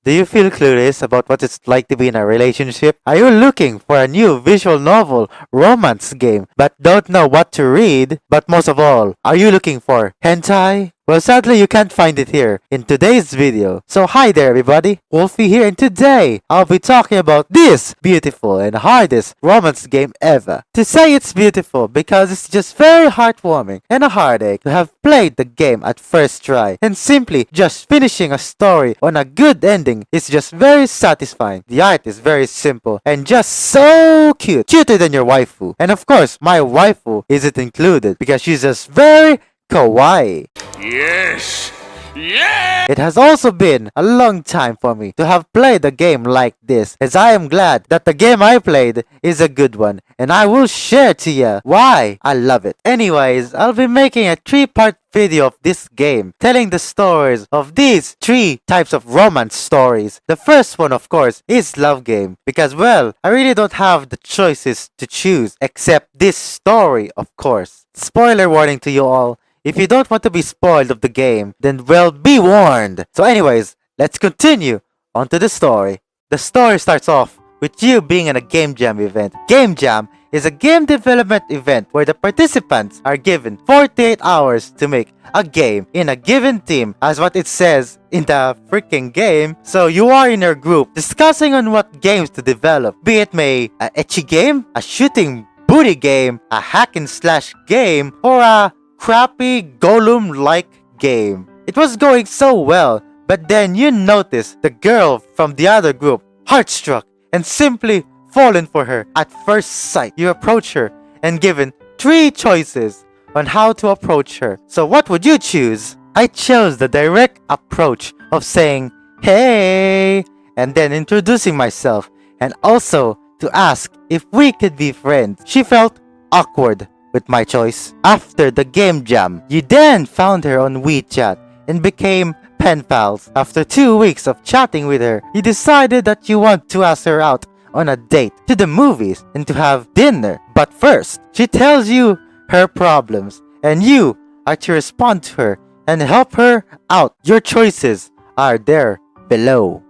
Do you feel clueless about what it's like to be in a relationship? Are you looking for a new visual novel romance game but don't know what to read? But most of all, are you looking for hentai? Well, sadly, you can't find it here in today's video. So hi there everybody, Wolfie here, and today I'll be talking about this beautiful and hardest romance game ever. To say it's beautiful because it's just very heartwarming and a heartache to have played the game at first try, and simply just finishing a story on a good ending is just very satisfying. The art is very simple and just so cute, cuter than your waifu. And of course, my waifu isn't included because she's just very kawaii. Yes! Yeah! It has also been a long time for me to have played a game like this, as I am glad that the game I played is a good one, and I will share to you why I love it. Anyways, I'll be making a 3-part video of this game, telling the stories of these 3 types of romance stories. The first one, of course, is love game, because well, I really don't have the choices to choose, except this story, of course. Spoiler warning to you all. If you don't want to be spoiled of the game, then well, be warned. So anyways, let's continue on to the story. The story starts off with you being in a Game Jam event. Game Jam is a game development event where the participants are given 48 hours to make a game in a given theme, as what it says in the freaking game. So you are in your group discussing on what games to develop, be it a ecchi game, a shooting booty game, a hack and slash game, or a crappy Golem-like game. It was going so well, but then you notice the girl from the other group, heartstruck and simply fallen for her at first sight. You approach her and given 3 choices on how to approach her. So what would you choose? I chose the direct approach of saying, "Hey," and then introducing myself and also to ask if we could be friends. She felt awkward with my choice. After the game jam, you then found her on WeChat and became pen pals. After 2 weeks of chatting with her, you decided that you want to ask her out on a date to the movies and to have dinner. But first, she tells you her problems and you are to respond to her and help her out. Your choices are there below.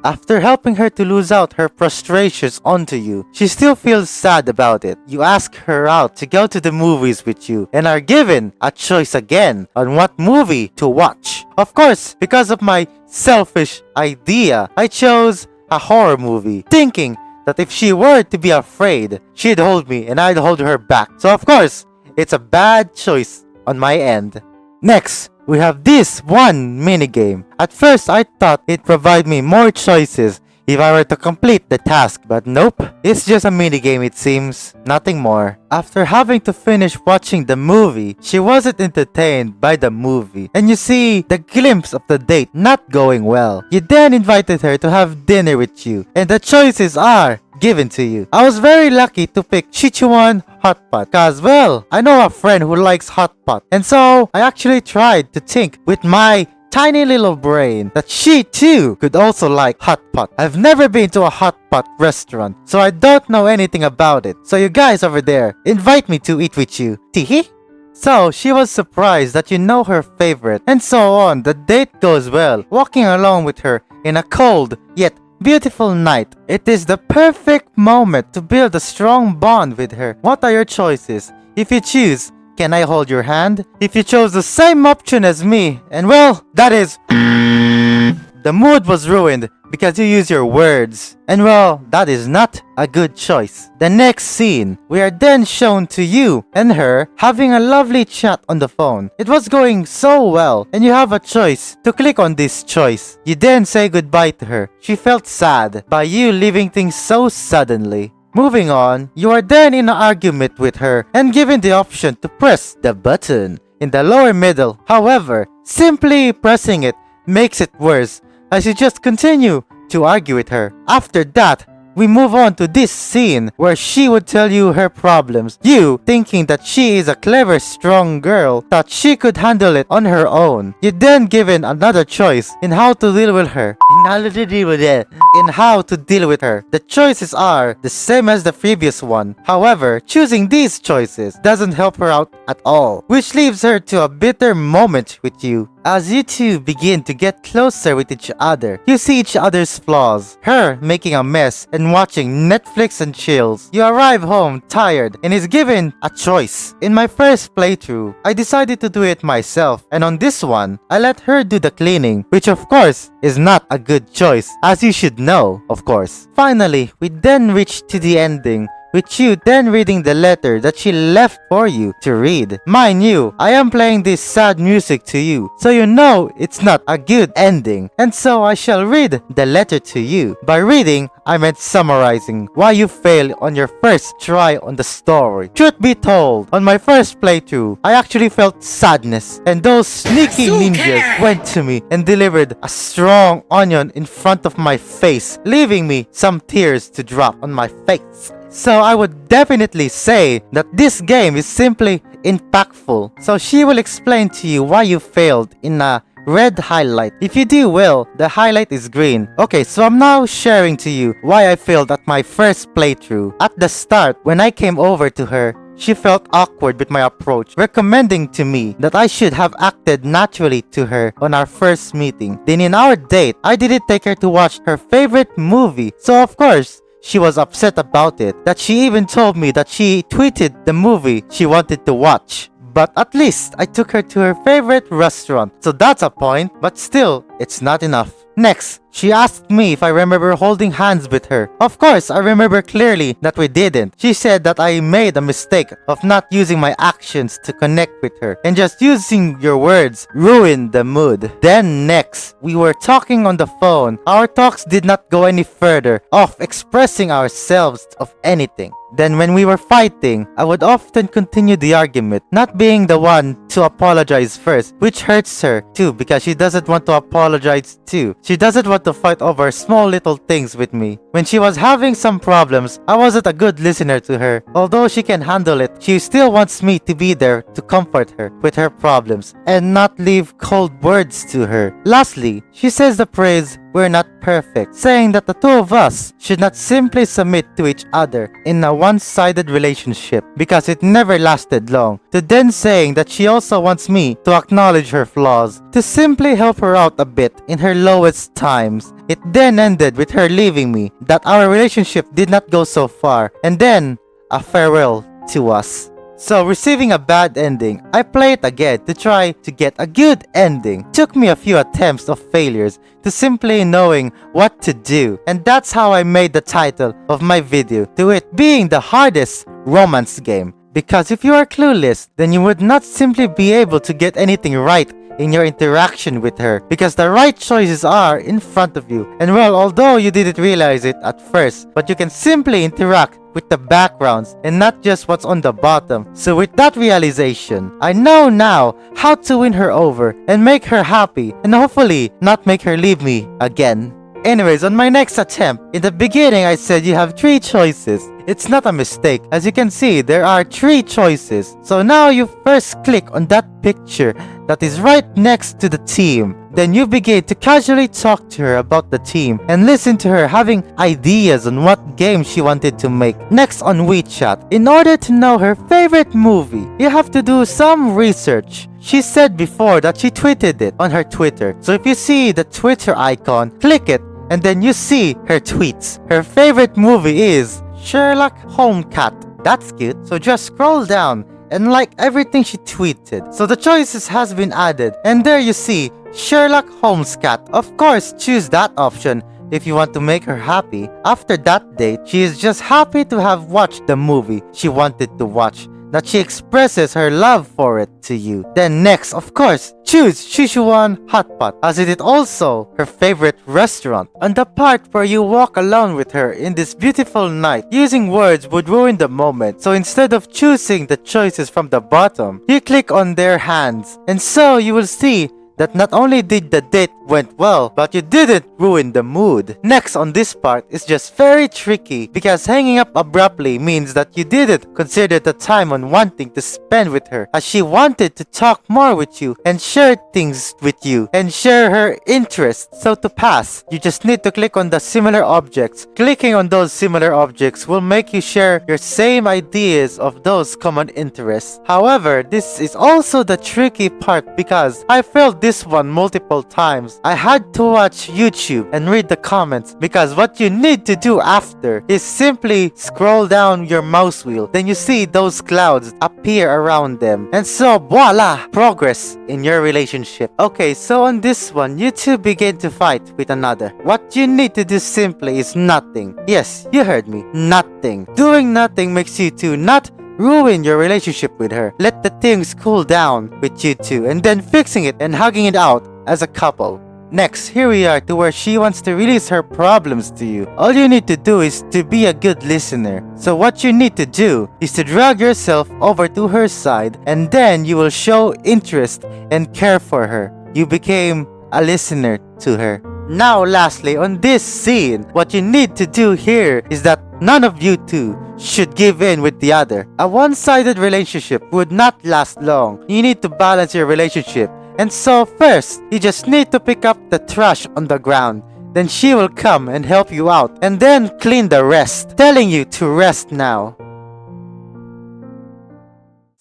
After helping her to lose out her frustrations onto you, she still feels sad about it. You ask her out to go to the movies with you and are given a choice again on what movie to watch. Of course, because of my selfish idea, I chose a horror movie, thinking that if she were to be afraid, she'd hold me and I'd hold her back. So of course, it's a bad choice on my end. Next, we have this one minigame. At first, I thought it'd provide me more choices if I were to complete the task, but nope. It's just a minigame, it seems. Nothing more. After having to finish watching the movie, she wasn't entertained by the movie. And you see the glimpse of the date not going well. You then invited her to have dinner with you, and the choices are given to you. I was very lucky to pick Sichuan hot pot, cause well, I know a friend who likes hot pot, and so I actually tried to think with my tiny little brain that she too could also like hot pot. I've never been to a hot pot restaurant, so I don't know anything about it. So you guys over there, invite me to eat with you. Teehee? So she was surprised that you know her favorite, and so on. The date goes well, walking along with her in a cold yet beautiful night. It is the perfect moment to build a strong bond with her. What are your choices? If you choose, can I hold your hand? If you chose the same option as me, and well, that is the mood was ruined because you use your words. And well, that is not a good choice. The next scene, we are then shown to you and her having a lovely chat on the phone. It was going so well, and you have a choice to click on this choice. You then say goodbye to her. She felt sad by you leaving things so suddenly. Moving on, you are then in an argument with her and given the option to press the button in the lower middle. However, simply pressing it makes it worse as you just continue to argue with her. After that, we move on to this scene where she would tell you her problems. You, thinking that she is a clever, strong girl, thought she could handle it on her own. You then given another choice in how to deal with her. In how to deal with her. The choices are the same as the previous one. However, choosing these choices doesn't help her out at all, which leaves her to a bitter moment with you. As you two begin to get closer with each other, you see each other's flaws, her making a mess and watching Netflix and chills. You arrive home tired and is given a choice. In my first playthrough, I decided to do it myself, and on this one, I let her do the cleaning, which of course is not a good choice, as you should know, of course. Finally, we then reach to the ending, with you then reading the letter that she left for you to read. Mind you, I am playing this sad music to you, so you know it's not a good ending. And so I shall read the letter to you. By reading, I meant summarizing why you failed on your first try on the story. Truth be told, on my first playthrough, I actually felt sadness, and those sneaky ninjas went to me and delivered a strong onion in front of my face, leaving me some tears to drop on my face. So I would definitely say that this game is simply impactful. So she will explain to you why you failed in a red highlight. If you do well, the highlight is green. Okay, so I'm now sharing to you why I failed at my first playthrough. At the start, when I came over to her, she felt awkward with my approach, recommending to me that I should have acted naturally to her on our first meeting. Then in our date, I didn't take her to watch her favorite movie. So of course, she was upset about it, that she even told me that she tweeted the movie she wanted to watch. But at least I took her to her favorite restaurant, so that's a point, but still, it's not enough. Next, she asked me if I remember holding hands with her. Of course, I remember clearly that we didn't. She said that I made a mistake of not using my actions to connect with her, and just using your words ruined the mood. Then next, we were talking on the phone. Our talks did not go any further of expressing ourselves of anything. Then when we were fighting, I would often continue the argument, not being the one to apologize first, which hurts her too because she doesn't want to apologize too. She doesn't want to fight over small little things with me. When she was having some problems, I wasn't a good listener to her. Although she can handle it, she still wants me to be there to comfort her with her problems and not leave cold words to her. Lastly, she says the praise we're not perfect, saying that the two of us should not simply submit to each other in a one-sided relationship because it never lasted long, to then saying that she also wants me to acknowledge her flaws, to simply help her out a bit in her lowest times. It then ended with her leaving me, that our relationship did not go so far, and then a farewell to us. So receiving a bad ending, I play it again to try to get a good ending. Took me a few attempts of failures to simply knowing what to do, and that's how I made the title of my video to it being the hardest romance game. Because if you are clueless, then you would not simply be able to get anything right in your interaction with her, because the right choices are in front of you. And well, although you didn't realize it at first, but you can simply interact with the backgrounds and not just what's on the bottom. So with that realization, I know now how to win her over and make her happy, and hopefully not make her leave me again. Anyways, on my next attempt, in the beginning I said you have 3 choices. It's not a mistake. As you can see, there are 3 choices. So now you first click on that picture that is right next to the team. Then you begin to casually talk to her about the team and listen to her having ideas on what game she wanted to make. Next on WeChat, in order to know her favorite movie, you have to do some research. She said before that she tweeted it on her Twitter. So if you see the Twitter icon, click it and then you see her tweets. Her favorite movie is Sherlock Holmes Cat. That's cute. So just scroll down and like everything she tweeted. So the choices has been added, and there you see Sherlock Holmes Cat. Of course, choose that option if you want to make her happy. After that date, she is just happy to have watched the movie she wanted to watch, that she expresses her love for it to you. Then next, of course, choose Sichuan Hot Pot, as it is also her favorite restaurant. On the part where you walk alone with her in this beautiful night, using words would ruin the moment. So instead of choosing the choices from the bottom, you click on their hands, and so you will see that not only did the date went well, but you didn't ruin the mood. Next on this part is just very tricky because hanging up abruptly means that you didn't consider the time on wanting to spend with her, as she wanted to talk more with you and share things with you and share her interests. So to pass, you just need to click on the similar objects. Clicking on those similar objects will make you share your same ideas of those common interests. However, this is also the tricky part because I failed this one multiple times. I had to watch YouTube and read the comments because what you need to do after is simply scroll down your mouse wheel. Then you see those clouds appear around them. And so voila! Progress in your relationship. Okay, so on this one, you two begin to fight with another. What you need to do simply is nothing. Yes, you heard me. Nothing. Doing nothing makes you two not ruin your relationship with her. Let the things cool down with you two and then fixing it and hugging it out as a couple. Next, here we are to where she wants to release her problems to you. All you need to do is to be a good listener. So what you need to do is to drag yourself over to her side and then you will show interest and care for her. You became a listener to her. Now lastly, on this scene, what you need to do here is that none of you two should give in with the other. A one-sided relationship would not last long. You need to balance your relationship. And so first, you just need to pick up the trash on the ground. Then she will come and help you out and then clean the rest, telling you to rest now.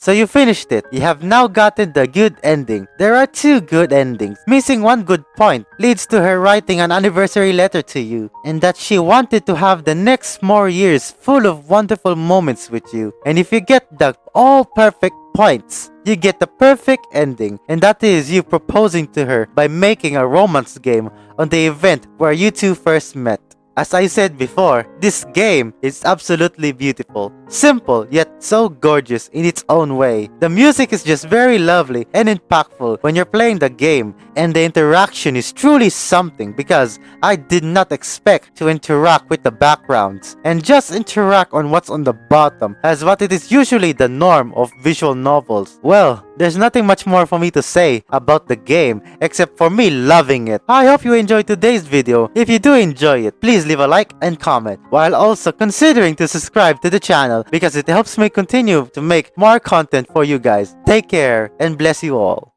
So you finished it. You have now gotten the good ending. There are two good endings. Missing one good point leads to her writing an anniversary letter to you, and that she wanted to have the next more years full of wonderful moments with you. And if you get the all perfect points, you get the perfect ending, and that is you proposing to her by making a romance game on the event where you two first met. As I said before, this game is absolutely beautiful, simple yet so gorgeous in its own way. The music is just very lovely and impactful when you're playing the game, and the interaction is truly something because I did not expect to interact with the backgrounds and just interact on what's on the bottom as what it is usually the norm of visual novels. Well, there's nothing much more for me to say about the game except for me loving it. I hope you enjoyed today's video. If you do enjoy it, please leave a like and comment, while also considering to subscribe to the channel because it helps me continue to make more content for you guys. Take care and bless you all.